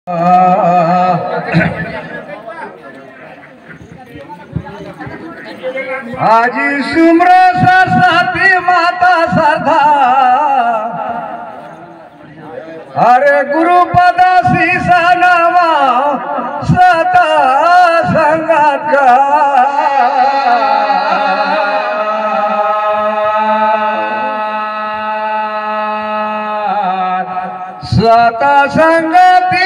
आजी सुम्र सरस्वती माता श्रद्धा अरे गुरुपद शीसा नामा सता संगत का सता संगति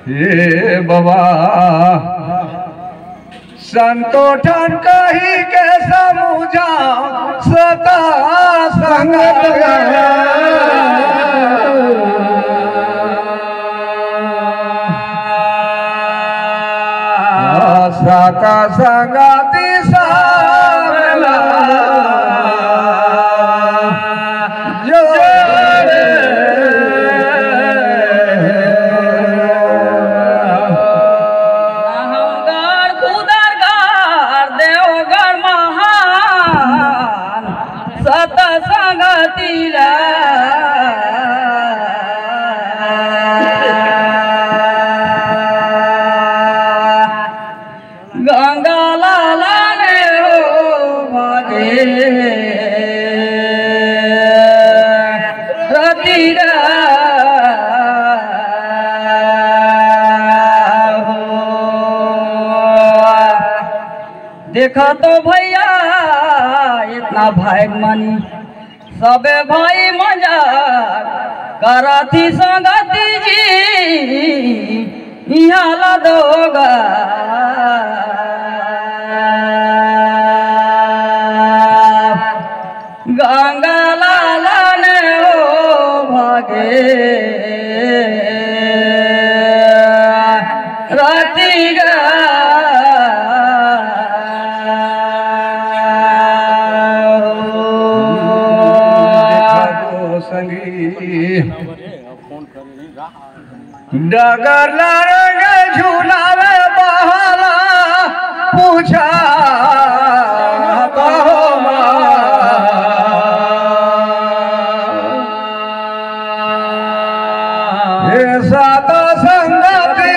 हे बाबा संतोषन कही के समूझा सता संगत सता संगति सामला गंगा लाला ने हो भागे रतिरा देखा तो भैया इतना भाई मनी सबे भाई मजाक कराथी संगति जी यहाँ लदोगा गंगा लाला ने हो भागे राती गा डगर नारंग झूलावे बहाला पूछा साता संगति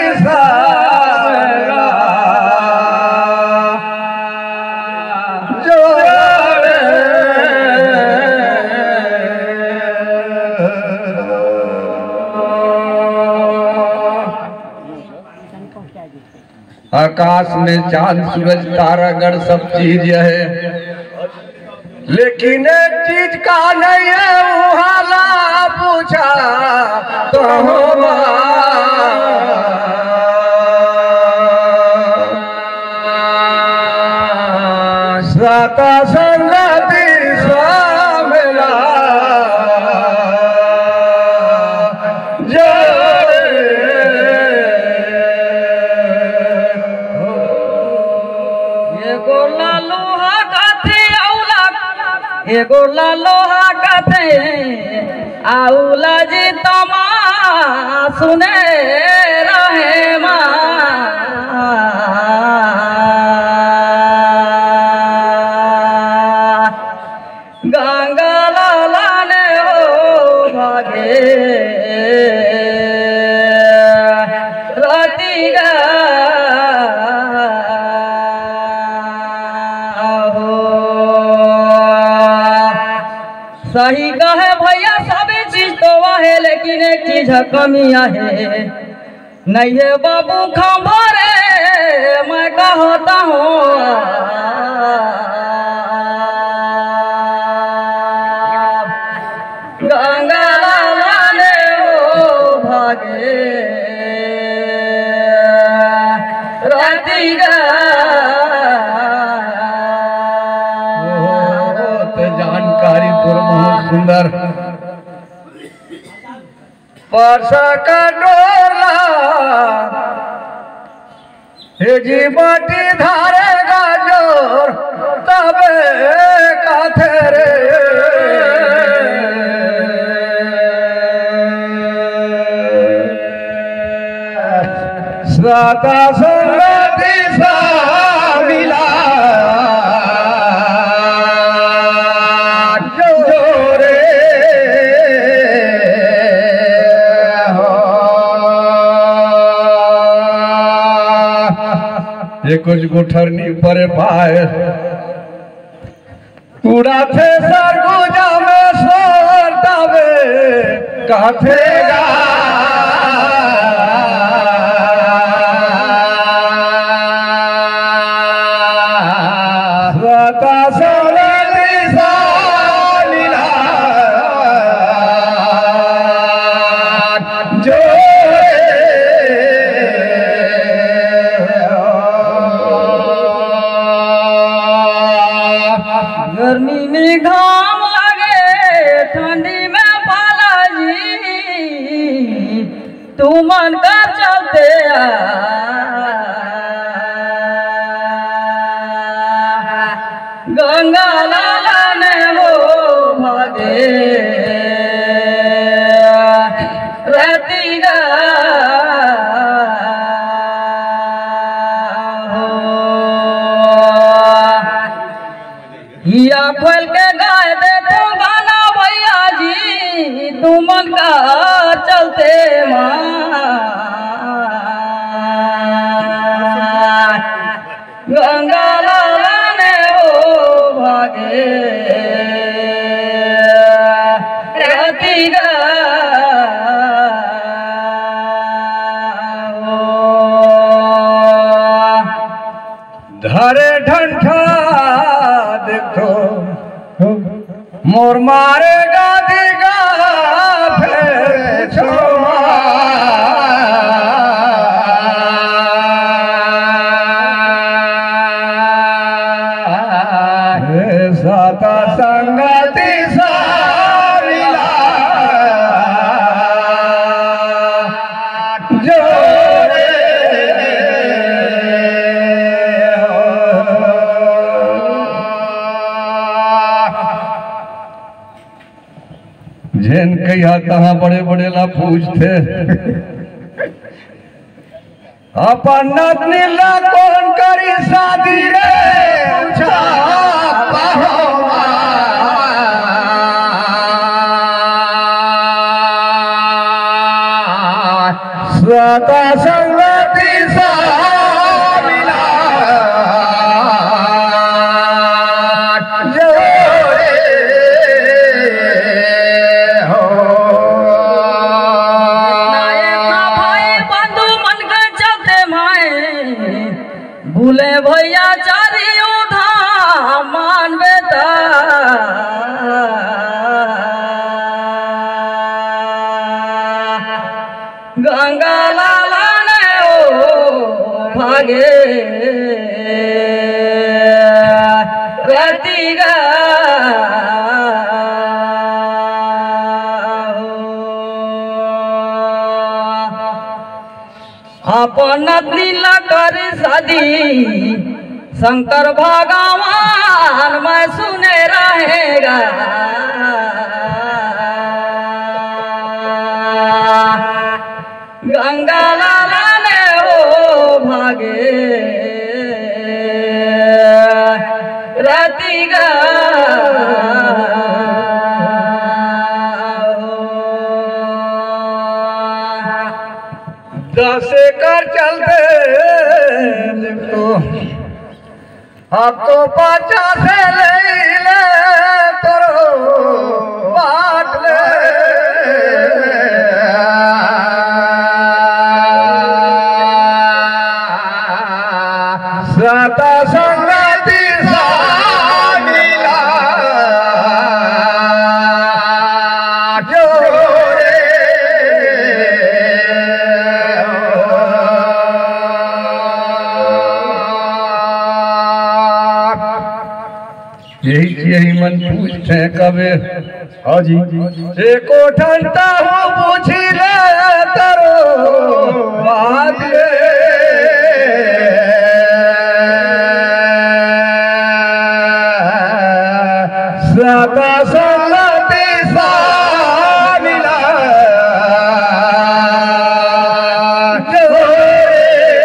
आकाश में चांद सूरज तारागण सब चीज है, लेकिन एक चीज का नहीं है उहाला पूछा तो सता संगति सामला गोला लोहा कथे आउला जी तमा सुने रहे गंगा लाला ने हो भागे राती गा सही कहे भैया सभी चीज तो है, लेकिन एक चीज कमियां है नहीं है बाबू खंभारे मैं कहता हूँ गंगा लाला ने हो भागे राती गा जानकारी बहुत सुंदर परसा का डोला हे जी बाटी धारेगा जोर तबे का थे सता संगति सा मिला जोरे ये कुछ गुठरनी पर पाए पूरा थे सरगुजा में सोतावे काथेगा स्वता सोलती सालिला जो गर्मी में घाम लगे ठंडी में पाला जी तू मन कर चलते गंगा लाला ने वो भागे रहती हिया खोल के गाय दे तू गाना भैया जी तू मन का चलते गंगा लाला ने वो भागे रहती धरे ढंठा देखो मोर मारेगा दिगा फिर छोमा सता संगति सा मिला जोरे जैन कहिया कहाँ बड़े बड़े ला पूछते अपन नतनी ला कौन करी शादी रे सता संगति सा मिला जोरे भूले भैया चारियों धाम मान बेटा गंगा लाला ने ओ भागे रहती अपन नीला कर शादी शंकर भगवान मैं सुने रहेगा गंगा लाला ने वो भागे रहती दसे कर चलते तो आपको 50 से ले तोरो बाट ले सता संगति सा मिला जोरे यही मन पूछते कबे हाँ जी एको ठंडा हो पूछी ले तरो बात ले सता संगति सा मिला जोरे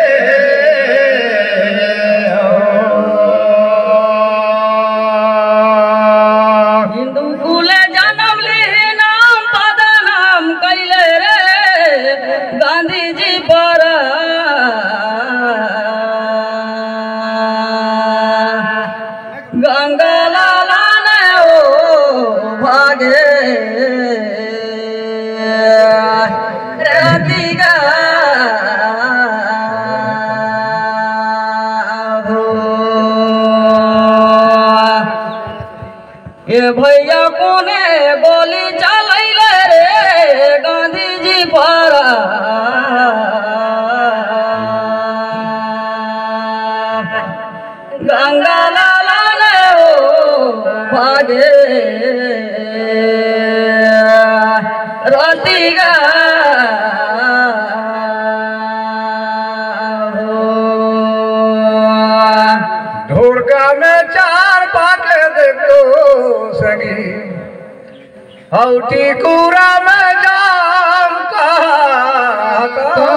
भैया कोने गोली चलैले रे गांधी जी पर गंगा लाला ने हो भागे रतिगा ढोरका में चार पाके देखो सगी औटी कूरा में जाम का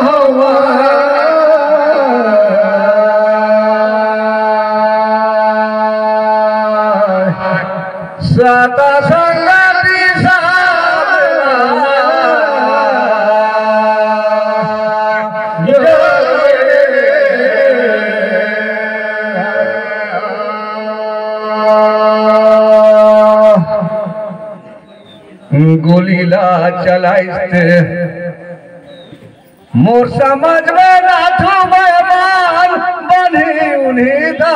हुआ सता संगति गोलीला चलाइते मोर समझ में नाथू बेमान बनी उन्हीं दा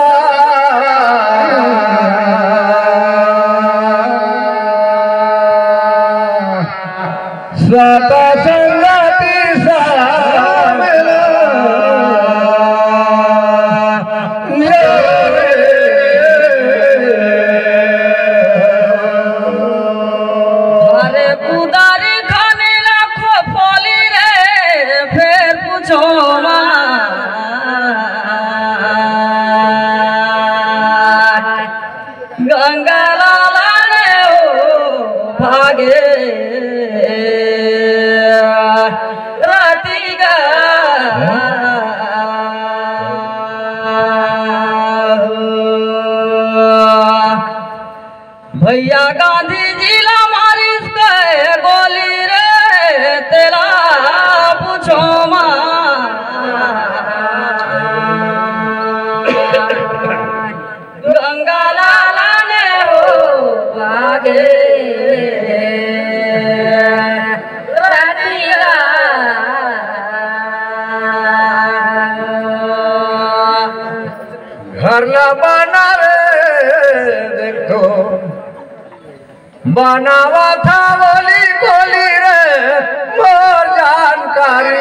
सता संगति सामला अरे कुदारी खाने लाखों फली रे फिर पूछो गंगा लाला ने हो भागे रातिगा भैया गांधी जी ला मारिस के गोली रे तेरा पूछो गंगा लाला ने हो भागे रातिगा घर न बना रे देखो बनावा था बोली बोली रे मोर जानकारी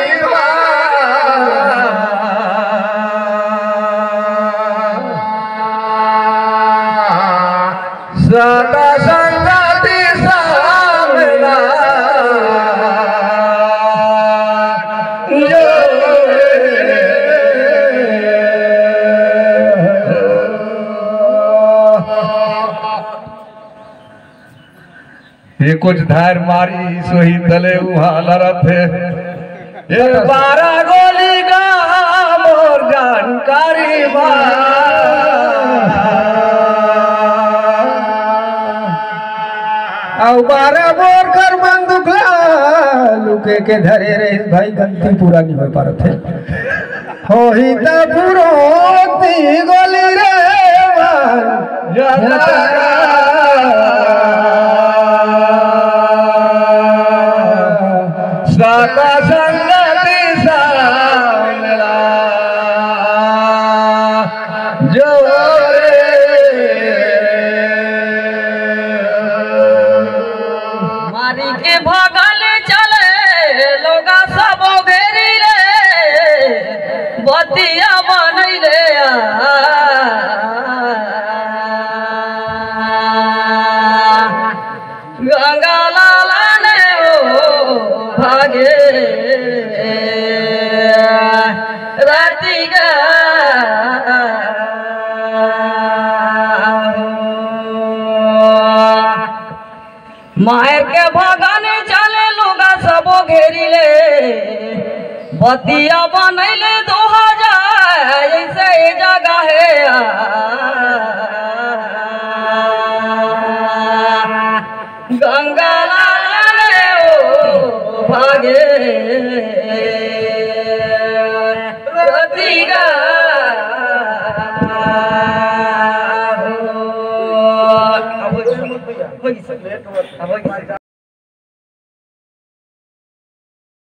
सदा संगति सामला ये कुछ धार मारी सोही तले वहां लड़त है ये 12 गोली का मोर जानकारी बा और 12 बोर कर बंदूक लुके के धरे रे भाई गलती पूरा नहीं हो पा रहे थे हो ही तो पूरो गोली रे सता संगति सामला मारी के भगल चले लोगा सब घेरी रे बतिया बनैले गंगा लाला ने हो भागे रातिगा मायर के भगने चले लोगा सबो घेरी ले बतिया बनैले 2000 ऐसे जगह है गंगा लाला ने हो भागे रतिगा अब